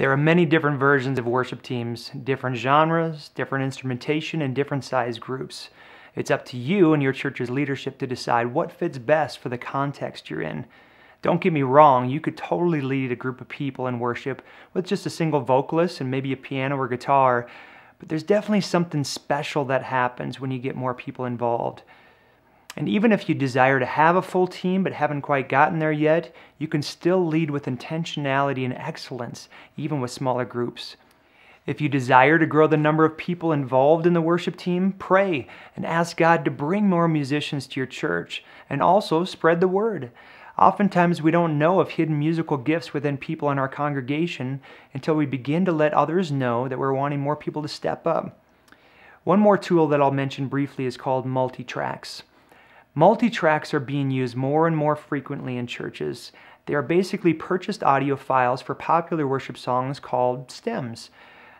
There are many different versions of worship teams, different genres, different instrumentation, and different size groups. It's up to you and your church's leadership to decide what fits best for the context you're in. Don't get me wrong, you could totally lead a group of people in worship with just a single vocalist and maybe a piano or guitar, but there's definitely something special that happens when you get more people involved. And even if you desire to have a full team but haven't quite gotten there yet, you can still lead with intentionality and excellence, even with smaller groups. If you desire to grow the number of people involved in the worship team, pray and ask God to bring more musicians to your church, and also spread the word. Oftentimes we don't know of hidden musical gifts within people in our congregation until we begin to let others know that we're wanting more people to step up. One more tool that I'll mention briefly is called Multitracks. Multitracks are being used more and more frequently in churches. They are basically purchased audio files for popular worship songs called stems.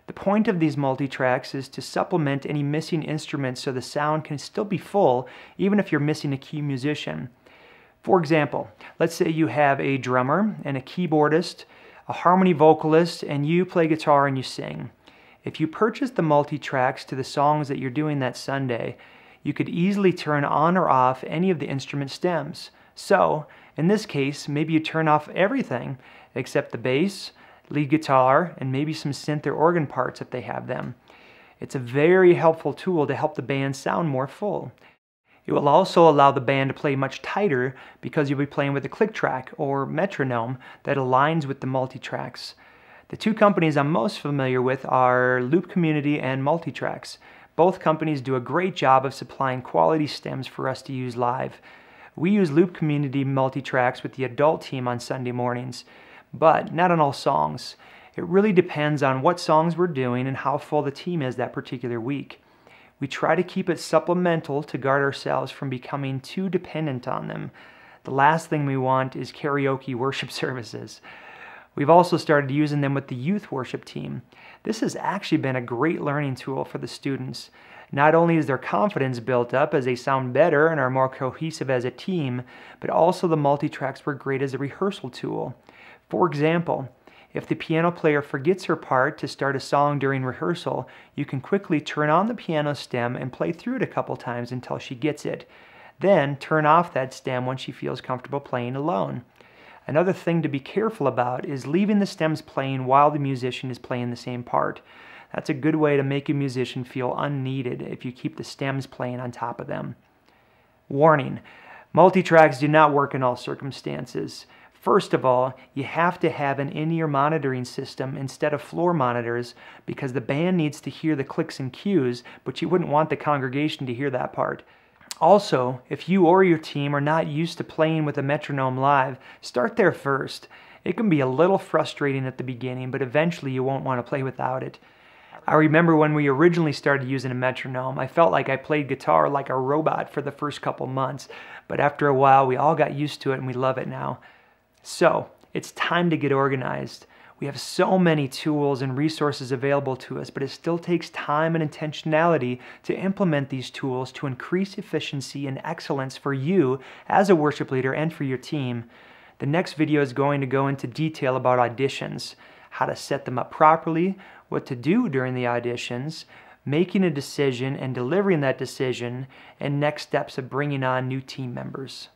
The point of these multitracks is to supplement any missing instruments so the sound can still be full even if you're missing a key musician. For example, let's say you have a drummer and a keyboardist, a harmony vocalist, and you play guitar and you sing. If you purchase the multitracks to the songs that you're doing that Sunday, you could easily turn on or off any of the instrument stems. So, in this case, maybe you turn off everything except the bass, lead guitar, and maybe some synth or organ parts if they have them. It's a very helpful tool to help the band sound more full. It will also allow the band to play much tighter because you'll be playing with a click track or metronome that aligns with the multitracks. The two companies I'm most familiar with are Loop Community and Multitracks. Both companies do a great job of supplying quality stems for us to use live. We use Loop Community Multitracks with the adult team on Sunday mornings, but not on all songs. It really depends on what songs we're doing and how full the team is that particular week. We try to keep it supplemental to guard ourselves from becoming too dependent on them. The last thing we want is karaoke worship services. We've also started using them with the youth worship team. This has actually been a great learning tool for the students. Not only is their confidence built up as they sound better and are more cohesive as a team, but also the multitracks were great as a rehearsal tool. For example, if the piano player forgets her part to start a song during rehearsal, you can quickly turn on the piano stem and play through it a couple times until she gets it. Then turn off that stem when she feels comfortable playing alone. Another thing to be careful about is leaving the stems playing while the musician is playing the same part. That's a good way to make a musician feel unneeded if you keep the stems playing on top of them. Warning: multitracks do not work in all circumstances. First of all, you have to have an in-ear monitoring system instead of floor monitors because the band needs to hear the clicks and cues, but you wouldn't want the congregation to hear that part. Also, if you or your team are not used to playing with a metronome live, start there first. It can be a little frustrating at the beginning, but eventually you won't want to play without it. I remember when we originally started using a metronome, I felt like I played guitar like a robot for the first couple months, but after a while we all got used to it and we love it now. So, it's time to get organized. We have so many tools and resources available to us, but it still takes time and intentionality to implement these tools to increase efficiency and excellence for you as a worship leader and for your team. The next video is going to go into detail about auditions, how to set them up properly, what to do during the auditions, making a decision and delivering that decision, and next steps of bringing on new team members.